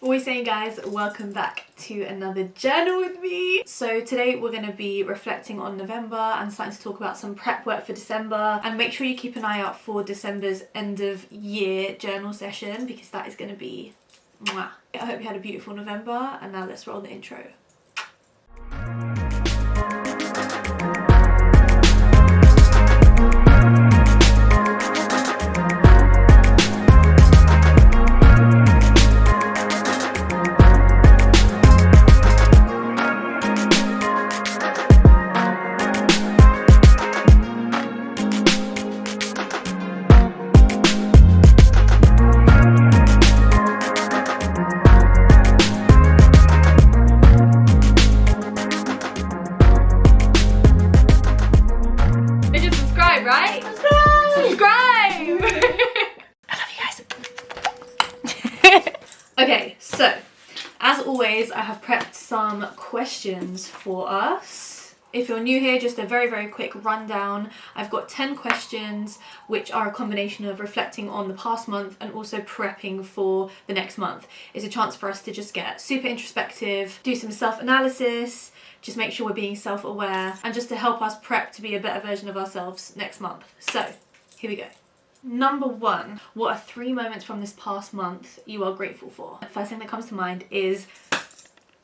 Always saying, guys, welcome back to another journal with me. So today we're going to be reflecting on November and starting to talk about some prep work for December, and make sure you keep an eye out for December's end of year journal session because that is going to be mwah. I hope you had a beautiful November, and now let's roll the intro. Right? Subscribe! I love you guys. Okay, so as always, I have prepped some questions for us. If you're new here, just a very quick rundown. I've got 10 questions which are a combination of reflecting on the past month and also prepping for the next month. It's a chance for us to just get super introspective, do some self-analysis, just make sure we're being self-aware, and just to help us prep to be a better version of ourselves next month. So here we go. Number 1, what are 3 moments from this past month you are grateful for? The first thing that comes to mind is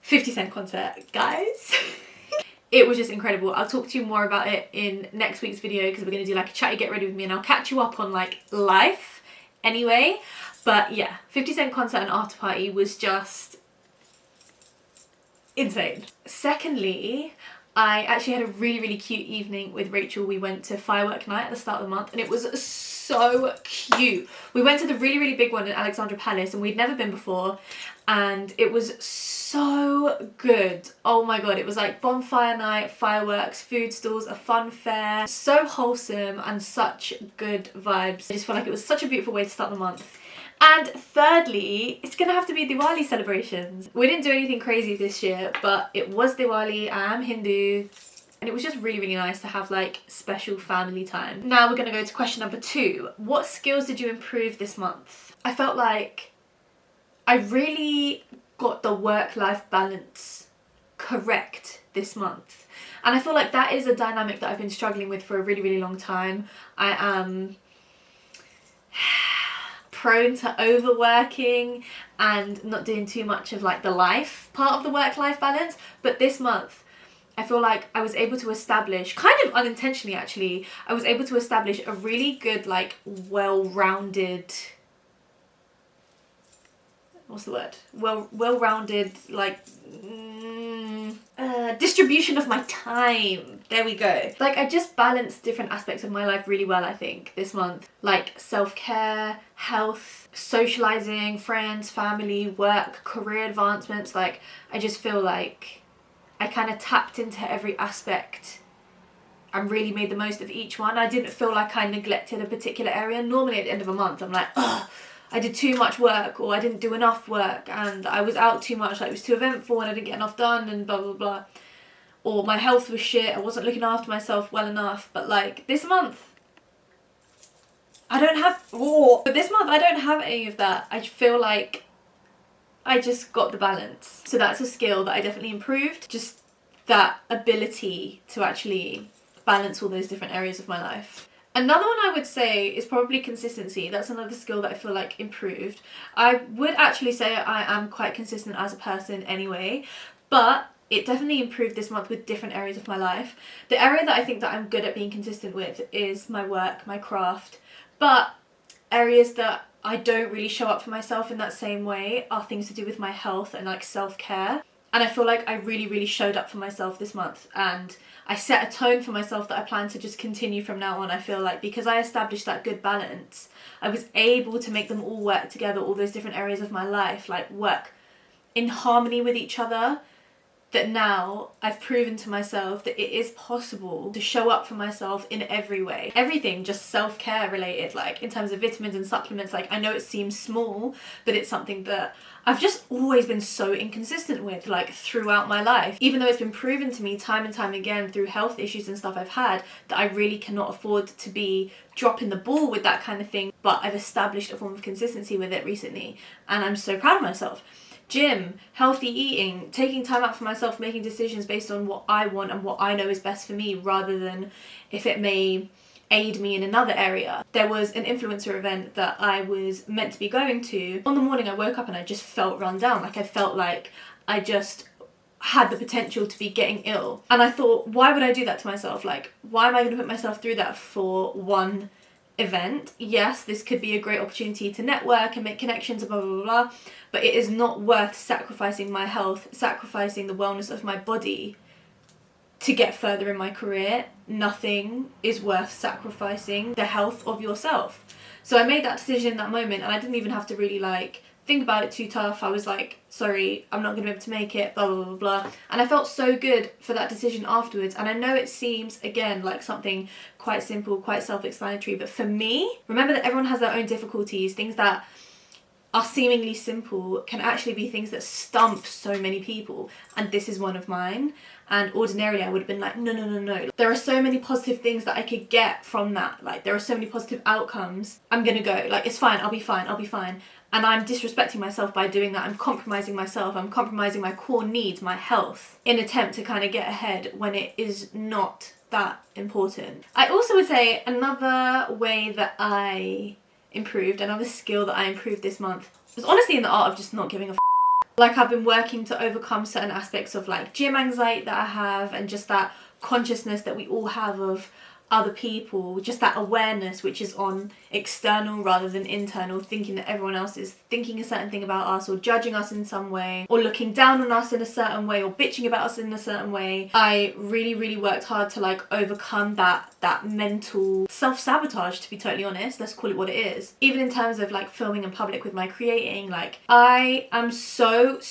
50 Cent concert, guys. It was just incredible. I'll talk to you more about it in next week's video because we're going to do like a chatty get ready with me, and I'll catch you up on like life anyway. But yeah, 50 Cent concert and after party was just insane. Secondly, I actually had a really cute evening with Rachel. We went to firework night at the start of the month and it was so cute. We went to the really big one in Alexandra Palace and we'd never been before, and it was so good. Oh my god, it was like bonfire night, fireworks, food stalls, a fun fair. So wholesome and such good vibes. I just felt like it was such a beautiful way to start the month. And thirdly, it's gonna have to be Diwali celebrations. We didn't do anything crazy this year, but it was Diwali. I am Hindu, and it was just really nice to have like special family time. Now we're gonna go to question number 2. What skills did you improve this month? I felt like I really got the work-life balance correct this month. And I feel like that is a dynamic that I've been struggling with for a really long time. I am prone to overworking and not doing too much of like the life part of the work-life balance, but this month I feel like I was able to establish, kind of unintentionally actually, I was able to establish a really good like well-rounded, what's the word, well-rounded like distribution of my time. There we go. Like I just balanced different aspects of my life really well, I think, this month. Like self-care, health, socializing, friends, family, work, career advancements. Like I just feel like I kind of tapped into every aspect and really made the most of each one. I didn't feel like I neglected a particular area. Normally at the end of a month I'm like, ugh, I did too much work, or I didn't do enough work, and I was out too much, like it was too eventful and I didn't get enough done and blah. Or my health was shit, I wasn't looking after myself well enough. But like this month, I don't have any of that. I feel like I just got the balance. So that's a skill that I definitely improved. Just that ability to actually balance all those different areas of my life. Another one I would say is probably consistency. That's another skill that I feel like improved. I would actually say I am quite consistent as a person anyway, but it definitely improved this month with different areas of my life. The area that I think that I'm good at being consistent with is my work, my craft, but areas that I don't really show up for myself in that same way are things to do with my health and like self-care. And I feel like I really showed up for myself this month, and I set a tone for myself that I plan to just continue from now on. I feel like because I established that good balance, I was able to make them all work together, all those different areas of my life, like work in harmony with each other, that now I've proven to myself that it is possible to show up for myself in every way. Everything just self-care related, like in terms of vitamins and supplements. Like I know it seems small, but it's something that I've just always been so inconsistent with, like throughout my life. Even though it's been proven to me time and time again through health issues and stuff I've had that I really cannot afford to be dropping the ball with that kind of thing, but I've established a form of consistency with it recently and I'm so proud of myself. Gym, healthy eating, taking time out for myself, making decisions based on what I want and what I know is best for me rather than if it may aid me in another area. There was an influencer event that I was meant to be going to. On the morning I woke up and I just felt run down. Like I felt like I just had the potential to be getting ill. And I thought, why would I do that to myself? Like, why am I going to put myself through that for one event? Yes, this could be a great opportunity to network and make connections, blah, blah, blah, blah, but it is not worth sacrificing my health, sacrificing the wellness of my body to get further in my career. Nothing is worth sacrificing the health of yourself. So I made that decision in that moment, and I didn't even have to really like think about it too tough. I was like, sorry, I'm not gonna be able to make it, blah, blah, blah, blah. And I felt so good for that decision afterwards. And I know it seems, again, like something quite simple, quite self-explanatory, but for me, remember that everyone has their own difficulties. Things that are seemingly simple can actually be things that stump so many people, and this is one of mine. And ordinarily I would have been like, no, no, no, no. There are so many positive things that I could get from that. Like, there are so many positive outcomes. I'm gonna go, like, it's fine, I'll be fine, I'll be fine. And I'm disrespecting myself by doing that. I'm compromising myself, I'm compromising my core needs, my health, in an attempt to kind of get ahead when it is not that important. I also would say another way that I improved, another skill that I improved this month, was honestly in the art of just not giving a f***. Like, I've been working to overcome certain aspects of like gym anxiety that I have, and just that consciousness that we all have of other people, just that awareness which is on external rather than internal, thinking that everyone else is thinking a certain thing about us or judging us in some way or looking down on us in a certain way or bitching about us in a certain way. I really worked hard to like overcome that mental self-sabotage, to be totally honest. Let's call it what it is. Even in terms of like filming in public with my creating, like I am so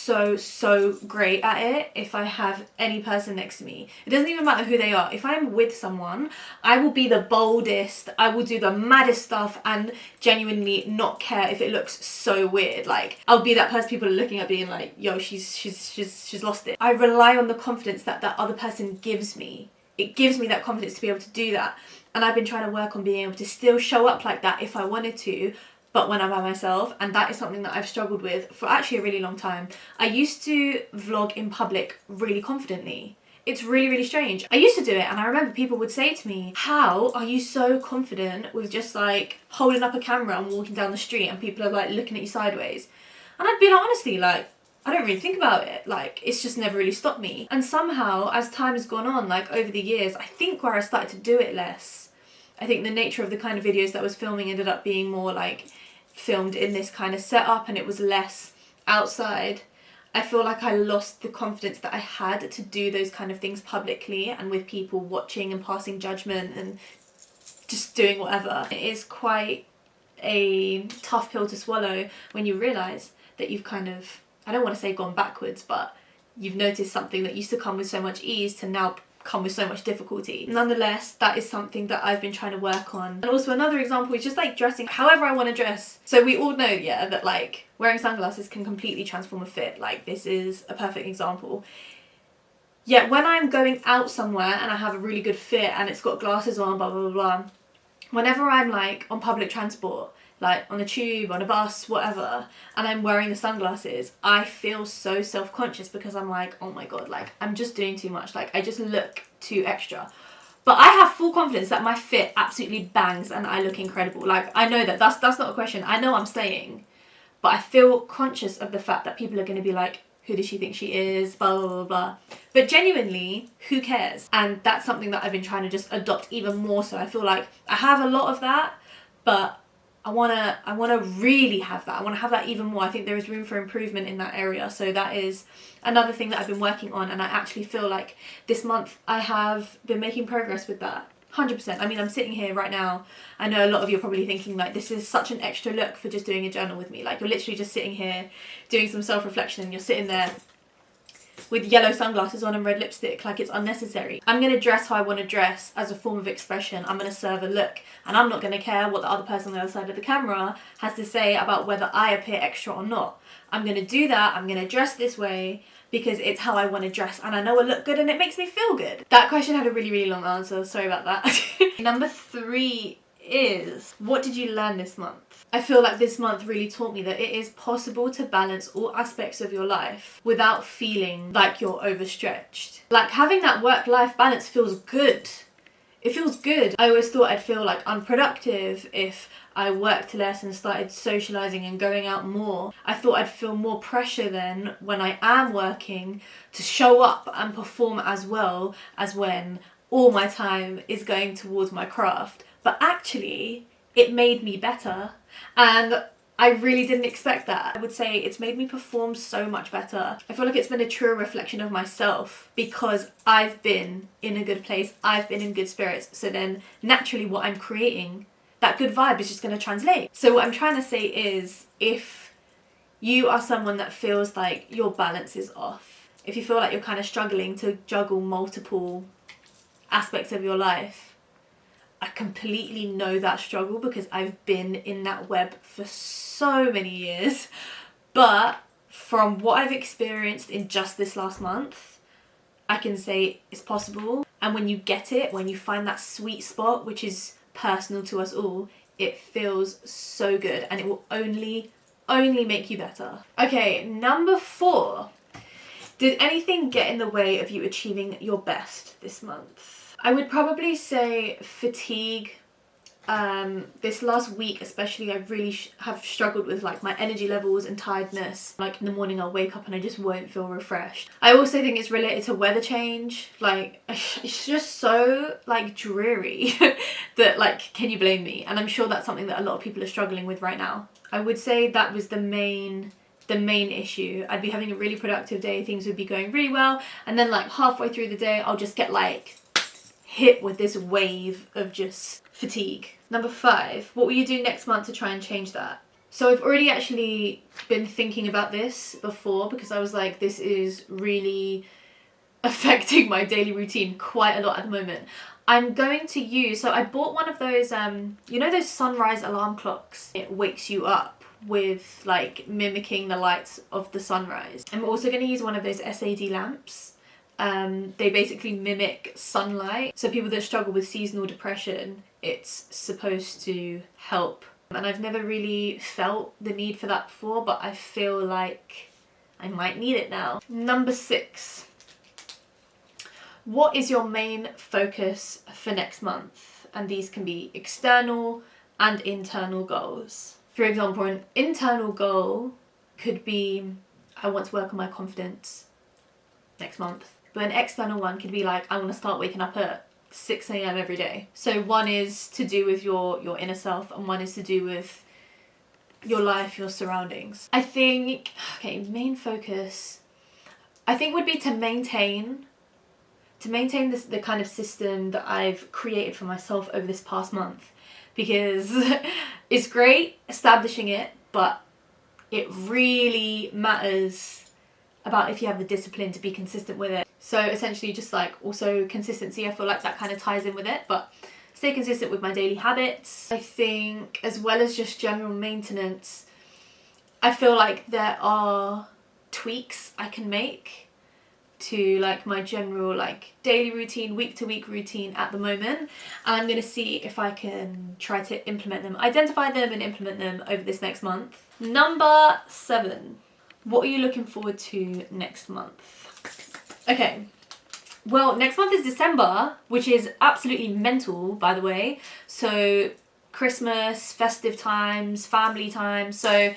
great at it if I have any person next to me. It doesn't even matter who they are. If I'm with someone, I will be the boldest, I will do the maddest stuff and genuinely not care if it looks so weird. Like, I'll be that person people are looking at being like, yo, she's lost it. I rely on the confidence that that other person gives me. It gives me that confidence to be able to do that. And I've been trying to work on being able to still show up like that if I wanted to, but when I'm by myself. And that is something that I've struggled with for actually a really long time. I used to vlog in public really confidently. It's really strange. I used to do it, and I remember people would say to me, how are you so confident with just like holding up a camera and walking down the street and people are like looking at you sideways? And I'd be like, honestly, like, I don't really think about it. Like, it's just never really stopped me. And somehow, as time has gone on, like over the years, I think where I started to do it less, I think the nature of the kind of videos that I was filming ended up being more like filmed in this kind of setup, and it was less outside. I feel like I lost the confidence that I had to do those kind of things publicly and with people watching and passing judgment and just doing whatever. It is quite a tough pill to swallow when you realise that you've kind of, I don't want to say gone backwards, but you've noticed something that used to come with so much ease to now come with so much difficulty. Nonetheless, that is something that I've been trying to work on. And also another example is just like dressing however I want to dress. So we all know, yeah, that like wearing sunglasses can completely transform a fit. Like, this is a perfect example. Yet when I'm going out somewhere and I have a really good fit and it's got glasses on, blah blah blah, whenever I'm like on public transport, like on a tube, on a bus, whatever, and I'm wearing the sunglasses, I feel so self-conscious because I'm like, oh my god, like I'm just doing too much, like I just look too extra. But I have full confidence that my fit absolutely bangs and I look incredible. Like, I know that that's not a question. I know I'm staying, but I feel conscious of the fact that people are going to be like, who does she think she is, blah blah blah blah. But genuinely, who cares? And that's something that I've been trying to just adopt even more. So I feel like I have a lot of that, but I wanna really have that. I wanna have that even more. I think there is room for improvement in that area. So that is another thing that I've been working on, and I actually feel like this month I have been making progress with that. 100%. I mean, I'm sitting here right now. I know a lot of you are probably thinking like, this is such an extra look for just doing a journal with me. Like, you're literally just sitting here doing some self-reflection and you're sitting there with yellow sunglasses on and red lipstick, like it's unnecessary. I'm going to dress how I want to dress as a form of expression. I'm going to serve a look, and I'm not going to care what the other person on the other side of the camera has to say about whether I appear extra or not. I'm going to do that. I'm going to dress this way because it's how I want to dress, and I know I look good and it makes me feel good. That question had a really long answer. Sorry about that. Number 3 is, what did you learn this month? I feel like this month really taught me that it is possible to balance all aspects of your life without feeling like you're overstretched. Like having that work-life balance feels good. It feels good. I always thought I'd feel like unproductive if I worked less and started socializing and going out more. I thought I'd feel more pressure then when I am working to show up and perform as well as when all my time is going towards my craft. But actually, it made me better, and I really didn't expect that. I would say it's made me perform so much better. I feel like it's been a true reflection of myself because I've been in a good place, I've been in good spirits, so then naturally what I'm creating, that good vibe is just going to translate. So what I'm trying to say is, if you are someone that feels like your balance is off, if you feel like you're kind of struggling to juggle multiple aspects of your life, I completely know that struggle because I've been in that web for so many years. But from what I've experienced in just this last month, I can say it's possible. And when you get it, when you find that sweet spot, which is personal to us all, it feels so good and it will only make you better. Okay, number 4. Did anything get in the way of you achieving your best this month? I would probably say fatigue. This last week especially, I really have struggled with like my energy levels and tiredness. Like in the morning I'll wake up and I just won't feel refreshed. I also think it's related to weather change. Like it's just so like dreary that like, can you blame me? And I'm sure that's something that a lot of people are struggling with right now. I would say that was the main issue. I'd be having a really productive day, things would be going really well, and then like halfway through the day I'll just get like hit with this wave of just fatigue. Number 5, what will you do next month to try and change that? So I've already actually been thinking about this before because I was like, this is really affecting my daily routine quite a lot at the moment. I'm going to use, so I bought one of those, you know those sunrise alarm clocks? It wakes you up with like mimicking the lights of the sunrise. I'm also going to use one of those SAD lamps. They basically mimic sunlight. So people that struggle with seasonal depression, it's supposed to help. And I've never really felt the need for that before, but I feel like I might need it now. Number 6. What is your main focus for next month? And these can be external and internal goals. For example, an internal goal could be, I want to work on my confidence next month. But an external one could be like, I want to start waking up at 6 a.m. every day. So one is to do with your inner self and one is to do with your life, your surroundings. I think, okay, main focus, I think would be to maintain the kind of system that I've created for myself over this past month. Because it's great establishing it, but it really matters about if you have the discipline to be consistent with it. So essentially just like also consistency, I feel like that kind of ties in with it, but stay consistent with my daily habits. I think as well as just general maintenance, I feel like there are tweaks I can make to like my general like daily routine, week to week routine at the moment, and I'm going to see if I can try to implement them, identify them and implement them over this next month. Number 7. What are you looking forward to next month? Okay, well, next month is December, which is absolutely mental, by the way. So Christmas, festive times, family time. So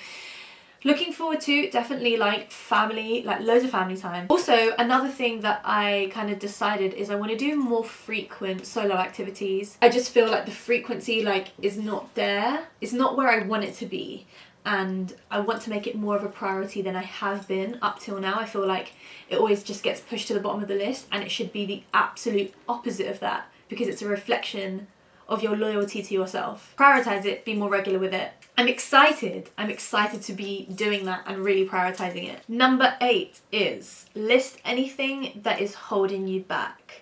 looking forward to definitely like family, like loads of family time. Also, another thing that I kind of decided is I want to do more frequent solo activities. I just feel like the frequency like is not there. It's not where I want it to be. And I want to make it more of a priority than I have been up till now. I feel like it always just gets pushed to the bottom of the list, and it should be the absolute opposite of that because it's a reflection of your loyalty to yourself. Prioritize it, be more regular with it. I'm excited to be doing that and really prioritizing it. Number 8 is list anything that is holding you back.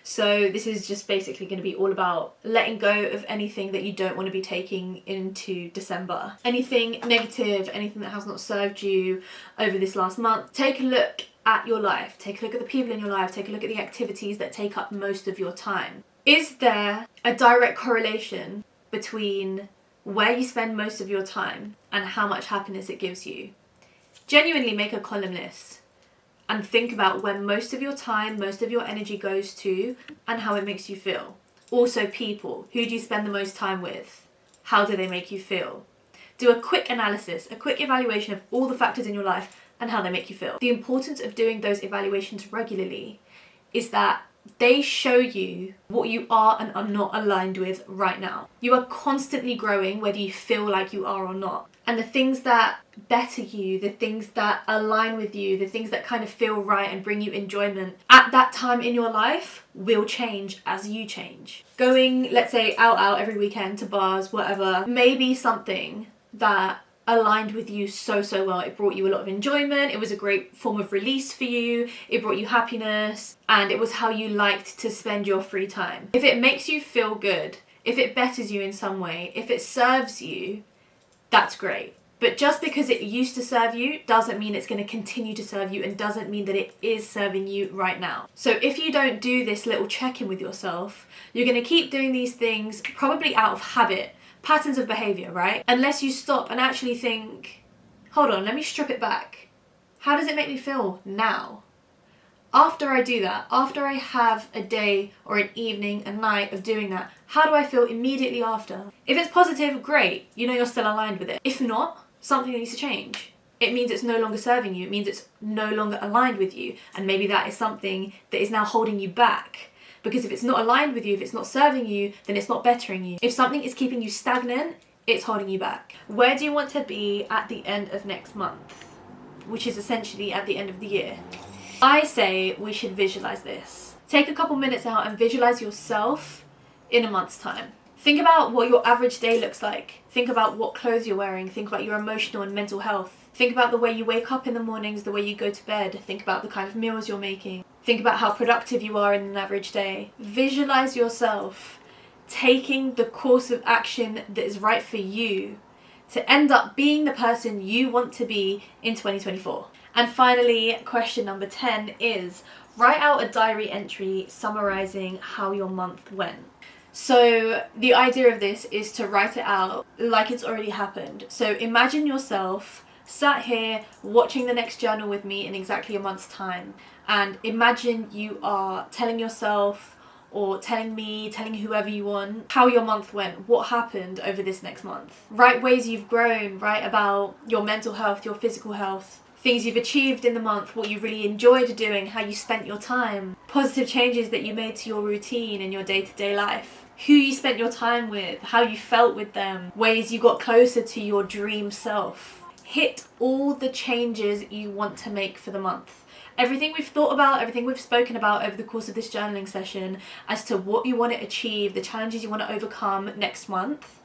So this is just basically going to be all about letting go of anything that you don't want to be taking into December. Anything negative, anything that has not served you over this last month. Take a look at your life. Take a look at the people in your life. Take a look at the activities that take up most of your time. Is there a direct correlation between where you spend most of your time and how much happiness it gives you. Genuinely make a column list and think about where most of your time, most of your energy goes to and how it makes you feel. Also people, who do you spend the most time with? How do they make you feel? Do a quick analysis, a quick evaluation of all the factors in your life and how they make you feel. The importance of doing those evaluations regularly is that they show you what you are and are not aligned with right now. You are constantly growing whether you feel like you are or not. And the things that better you, the things that align with you, the things that kind of feel right and bring you enjoyment at that time in your life will change as you change. Going, let's say, out every weekend to bars, whatever, may be something that aligned with you so well. It brought you a lot of enjoyment, it was a great form of release for you, it brought you happiness, and it was how you liked to spend your free time. If it makes you feel good, if it betters you in some way, if it serves you, that's great. But just because it used to serve you doesn't mean it's going to continue to serve you, and doesn't mean that it is serving you right now. So if you don't do this little check-in with yourself, you're going to keep doing these things probably out of habit, patterns of behavior, right? Unless you stop and actually think, hold on, let me strip it back. How does it make me feel now? After I do that, after I have a day or an evening, a night of doing that, how do I feel immediately after? If it's positive, great, you know you're still aligned with it. If not, something needs to change. It means it's no longer serving you, it means it's no longer aligned with you, and maybe that is something that is now holding you back. Because if it's not aligned with you, if it's not serving you, then it's not bettering you. If something is keeping you stagnant, it's holding you back. Where do you want to be at the end of next month? Which is essentially at the end of the year. I say we should visualize this. Take a couple minutes out and visualize yourself in a month's time. Think about what your average day looks like. Think about what clothes you're wearing. Think about your emotional and mental health. Think about the way you wake up in the mornings, the way you go to bed. Think about the kind of meals you're making. Think about how productive you are in an average day. Visualize yourself taking the course of action that is right for you to end up being the person you want to be in 2024. And finally, question number 10 is write out a diary entry summarizing how your month went. So the idea of this is to write it out like it's already happened. So imagine yourself sat here watching the next journal with me in exactly a month's time, and imagine you are telling yourself or telling me, telling whoever you want, how your month went, what happened over this next month. Write ways you've grown, write about your mental health, your physical health, things you've achieved in the month, what you really enjoyed doing, how you spent your time, positive changes that you made to your routine and your day-to-day life, who you spent your time with, how you felt with them, ways you got closer to your dream self. Hit all the changes you want to make for the month. Everything we've thought about, everything we've spoken about over the course of this journaling session as to what you want to achieve, the challenges you want to overcome next month.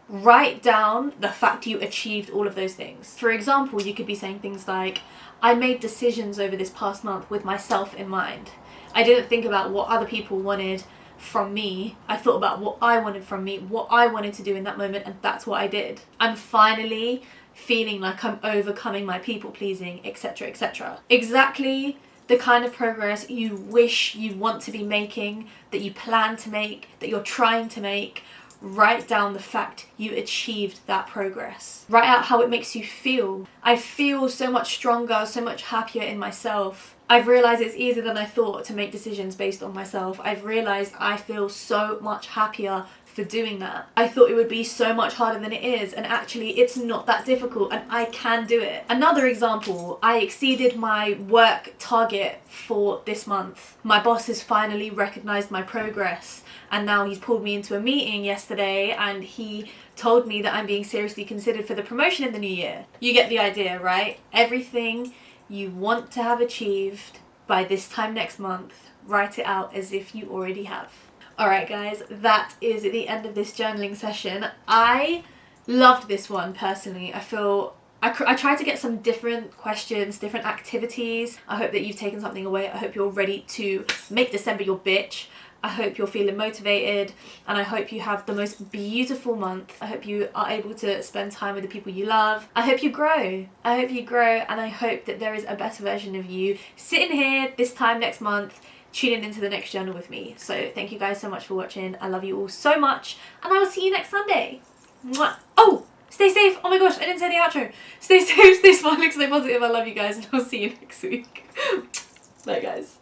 Write down the fact you achieved all of those things. For example, you could be saying things like, I made decisions over this past month with myself in mind. I didn't think about what other people wanted from me. I thought about what I wanted from me, what I wanted to do in that moment, and that's what I did. I'm finally feeling like I'm overcoming my people pleasing, etc., etc. Exactly the kind of progress you wish you want to be making, that you plan to make, that you're trying to make. Write down the fact you achieved that progress. Write out how it makes you feel. I feel so much stronger, so much happier in myself. I've realised it's easier than I thought to make decisions based on myself. I've realised I feel so much happier for doing that. I thought it would be so much harder than it is, and actually it's not that difficult and I can do it. Another example, I exceeded my work target for this month. My boss has finally recognised my progress, and now he's pulled me into a meeting yesterday and he told me that I'm being seriously considered for the promotion in the new year. You get the idea, right? Everything you want to have achieved by this time next month, write it out as if you already have. Alright guys, that is the end of this journaling session. I loved this one personally. I tried to get some different questions, different activities. I hope that you've taken something away. I hope you're ready to make December your bitch. I hope you're feeling motivated, and I hope you have the most beautiful month. I hope you are able to spend time with the people you love. I hope you grow. And I hope that there is a better version of you sitting here this time next month, tuning into the next journal with me. So thank you guys so much for watching. I love you all so much, and I will see you next Sunday. Mwah. Oh, stay safe. Oh my gosh, I didn't say the outro. Stay safe, stay smiling, stay positive. I love you guys, and I'll see you next week. Bye guys.